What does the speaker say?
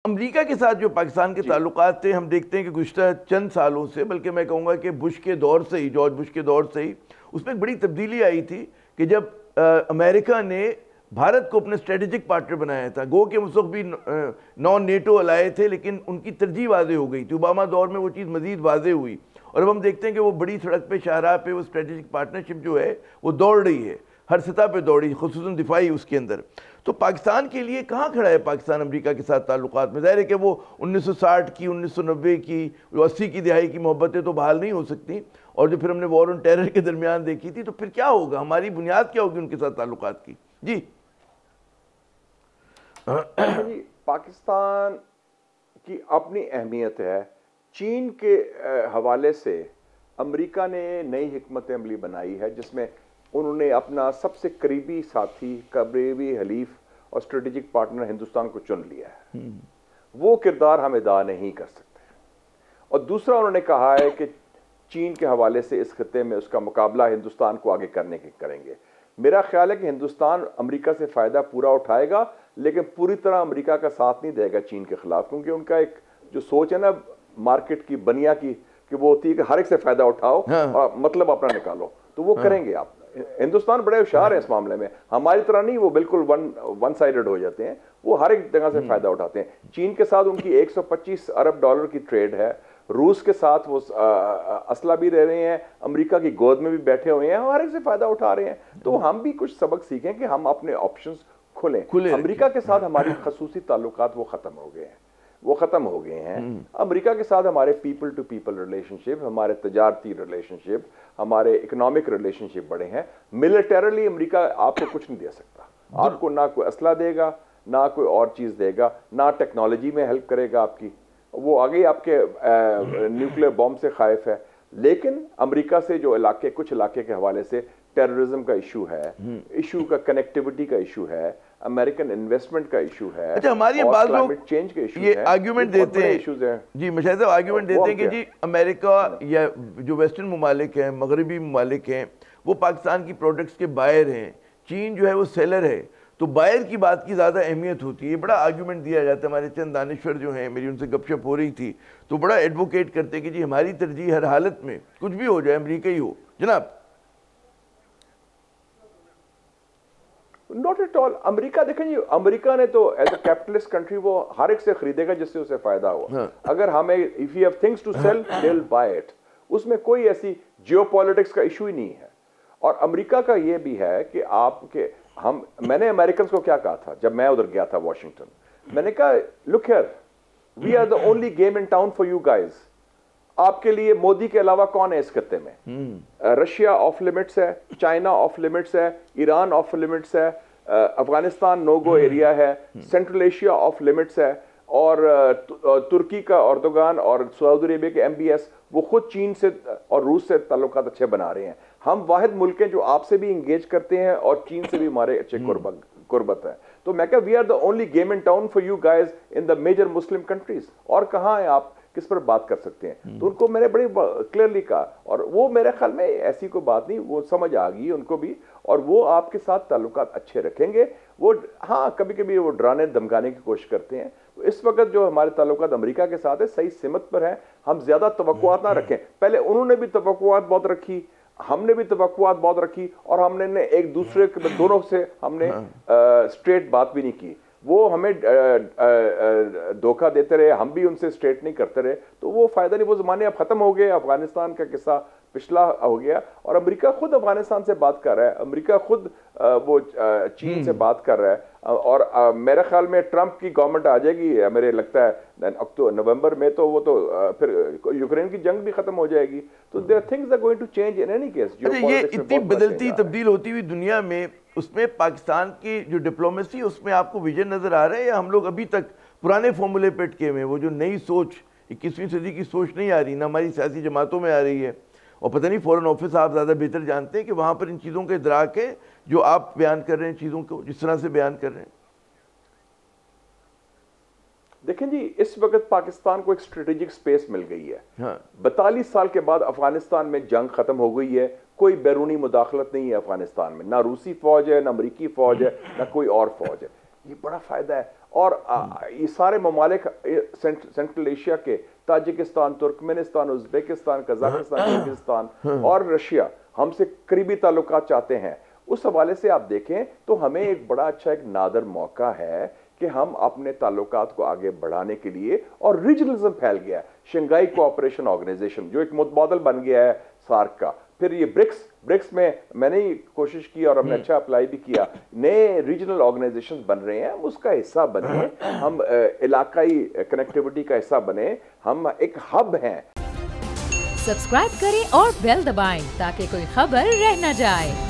America के साथ जो पाकिस्तान के ताल्लुकात थे, हम देखते हैं कि गुज़श्ता चंद सालों से, बल्कि मैं कहूँगा कि बुश के दौर से ही, जॉर्ज बुश के दौर से ही उसमें एक बड़ी तब्दीली आई थी कि जब अमेरिका ने भारत को अपने स्ट्रेटेजिक पार्टनर बनाया था। गो के उस वक्त भी नॉन नेटो अलाए थे, लेकिन उनकी तरजीह वाज़ेह हो गई थी। ओबामा दौर में वो चीज़ मज़ीद वाज़ेह हुई और अब हम देखते हैं कि वो बड़ी सड़क पे, शाहराह पे वो स्ट्रेटेजिक पार्टनरशिप जो है वो दौड़ रही है, हर सतह पे दौड़ी, खुसूसन दिफाई उसके अंदर। तो पाकिस्तान के लिए कहाँ खड़ा है पाकिस्तान अमेरिका के साथ ताल्लुकात में? ज़ाहिर है कि वो 1960 की, 1990 की, 80 की दिहाई की मोहब्बतें तो बहाल नहीं हो सकती, और जो फिर हमने वॉर ऑन टेरर के दरमियान देखी थी, तो फिर क्या होगा, हमारी बुनियाद क्या होगी उनके साथ ताल्लुकात की? जी जी, पाकिस्तान की अपनी अहमियत है। चीन के हवाले से अमेरिका ने नई हिकमत अमली बनाई है, जिसमें उन्होंने अपना सबसे करीबी साथी, करीबी हलीफ और स्ट्रेटेजिक पार्टनर हिंदुस्तान को चुन लिया है। वो किरदार हम अदा नहीं कर सकते। और दूसरा, उन्होंने कहा है कि चीन के हवाले से इस खत्ते में उसका मुकाबला हिंदुस्तान को आगे करने के करेंगे। मेरा ख्याल है कि हिंदुस्तान अमेरिका से फ़ायदा पूरा उठाएगा, लेकिन पूरी तरह अमेरिका का साथ नहीं देगा चीन के खिलाफ, क्योंकि उनका एक जो सोच है ना मार्केट की, बनिया की, कि वो होती है कि हर एक से फ़ायदा उठाओ और मतलब अपना निकालो, तो वो करेंगे आप। हिंदुस्तान बड़े होशियार है इस मामले में, हमारी तरह नहीं वो बिल्कुल वन साइडेड हो जाते हैं, वो हर एक जगह से फ़ायदा उठाते हैं। चीन के साथ उनकी 125 अरब डॉलर की ट्रेड है, रूस के साथ वो असला भी दे रहे हैं, अमेरिका की गोद में भी बैठे हुए हैं, हर एक से फ़ायदा उठा रहे हैं। तो हम भी कुछ सबक सीखें कि हम अपने ऑप्शंस खुलें। अमेरिका के साथ हमारी खसूसी ताल्लुकात वो ख़त्म हो गए हैं, वो ख़त्म हो गए हैं। अमेरिका के साथ हमारे पीपल टू पीपल रिलेशनशिप, हमारे तजारती रिलेशनशिप, हमारे इकोनॉमिक रिलेशनशिप बड़े हैं। मिलिटरली अमेरिका आपको कुछ नहीं दे सकता, आपको ना कोई असला देगा, ना कोई और चीज़ देगा, ना टेक्नोलॉजी में हेल्प करेगा आपकी, वो आगे आपके न्यूक्लियर बॉम्ब से खाइफ है। लेकिन अमेरिका से जो इलाके, कुछ इलाके के हवाले से टेररिज्म का इशू है, इशू का कनेक्टिविटी का इशू है, अमेरिकन इन्वेस्टमेंट का इशू है। अच्छा, हमारी बात लोग चेंज के इशू ये आर्ग्यूमेंट देते हैं, इश्यूज हैं जी मुशाहिद साहब, आर्ग्यूमेंट देते हैं कि जी अमेरिका या जो वेस्टर्न ममालिक हैं, मगरबी ममालिक हैं, वो पाकिस्तान की प्रोडक्ट्स के बायर हैं, चीन जो है वो सेलर है, तो बायर की बात की ज़्यादा अहमियत होती है। बड़ा आर्ग्यूमेंट दिया जाता है। हमारे चंद दानिश्वर जो हैं, मेरी उनसे गपशप हो रही थी, तो बड़ा एडवोकेट करते हैं कि जी हमारी तरजीह हर हालत में, कुछ भी हो जाए अमेरिका ही हो। जनाब नॉट एट ऑल। अमेरिका देखें जी, अमेरिका ने तो एज अ कैपिटलिस्ट कंट्री वो हर एक से खरीदेगा जिससे उसे फायदा हो। अगर हमें if you have things to sell they will buy it, उसमें कोई ऐसी जियोपॉलिटिक्स का इशू ही नहीं है। और अमेरिका का ये भी है कि आपके मैंने अमेरिकन को क्या कहा था जब मैं उधर गया था वाशिंगटन, मैंने कहा look here, we are the only game in town for you guys. आपके लिए मोदी के अलावा कौन है इस खत्ते में? रशिया ऑफ लिमिट्स है, चाइना ऑफ लिमिट्स है, ईरान ऑफ लिमिट्स है, अफगानिस्तान नो गो एरिया है, सेंट्रल एशिया ऑफ लिमिट्स है, और तुर्की का अर्दोगान और सऊदी अरेबिया के MBS वो खुद चीन से और रूस से ताल्लुकात अच्छे बना रहे हैं। हम वाहिद मुल्क हैं जो आपसे भी इंगेज करते हैं और चीन से भी हमारे अच्छे कुर्बत है। तो मैं कहा we are the only game in town for you guys in the major Muslim countries. और कहाँ हैं आप, किस पर बात कर सकते हैं? तो उनको मैंने बड़ी क्लियरली कहा, और वो मेरे ख्याल में ऐसी कोई बात नहीं, वो समझ आ गई उनको भी, और वो आपके साथ ताल्लुकात अच्छे रखेंगे। वो हाँ, कभी कभी वो डराने धमकाने की कोशिश करते हैं। तो इस वक्त जो हमारे ताल्लुकात अमेरिका के साथ है सही सिमत पर है, हम ज्यादा तवक्कुआत ना रखें। पहले उन्होंने भी तवक्कुआत बहुत रखी, हमने भी तवक्कुआत बहुत रखी, और हमने एक दूसरे के दोनों से हमने स्ट्रेट बात भी नहीं की। वो हमें धोखा देते रहे, हम भी उनसे स्ट्रेट नहीं करते रहे, तो वो फायदा नहीं। वो ज़माने अब ख़त्म हो गए। अफगानिस्तान का किस्सा पिछला हो गया, और अमेरिका खुद अफगानिस्तान से बात कर रहा है, अमेरिका खुद वो चीन से बात कर रहा है। और मेरे ख्याल में ट्रंप की गवर्नमेंट आ जाएगी, मेरे लगता है नवंबर में, तो वो तो फिर यूक्रेन की जंग भी खत्म हो जाएगी। तो there things are going to change in any case. ये इतनी बदलती तब्दील होती हुई दुनिया में, उसमें पाकिस्तान की जो डिप्लोमेसी, उसमें आपको विजन नजर आ रहा है, या हम लोग अभी तक पुराने फॉर्मूले पे अटके हुए? वो जो नई सोच, 21वीं सदी की सोच नहीं आ रही, ना हमारी सियासी जमातों में आ रही है, और पता नहीं फॉरेन ऑफिस आप ज़्यादा बेहतर जानते हैं कि वहाँ पर इन चीज़ों का इदराक है जो आप बयान कर रहे हैं, चीज़ों को जिस तरह से बयान कर रहे हैं। देखें जी, इस वक्त पाकिस्तान को एक स्ट्रेटेजिक स्पेस मिल गई है। 42 साल के बाद अफगानिस्तान में जंग खत्म हो गई है, कोई बैरूनी मुदाखलत नहीं है अफगानिस्तान में, ना रूसी फौज है, ना अमरीकी फौज है, ना कोई और फौज है। ये बड़ा फायदा है। और ये सारे ममालिक सेंट्रल एशिया के Tajikistan, Turkmenistan, Uzbekistan, Kazakhstan, Kyrgyzstan और रशिया हमसे करीबी ताल्लुकात चाहते हैं। उस हवाले से आप देखें तो हमें एक बड़ा अच्छा एक नादर मौका है कि हम अपने ताल्लुकात को आगे बढ़ाने के लिए, और रीजनलिज्म फैल गया, शंघाई कोऑपरेशन ऑर्गेनाइजेशन जो एक मुतबादल बन गया है सार्क का, फिर ये ब्रिक्स में मैंने ही कोशिश की और हमने अच्छा अप्लाई भी किया, नए रीजनल ऑर्गेनाइजेशन बन रहे हैं, हम उसका हिस्सा बने, हम इलाकाई कनेक्टिविटी का हिस्सा बने, हम एक हब हैं। सब्सक्राइब करें और बेल दबाएं ताकि कोई खबर रह न जाए।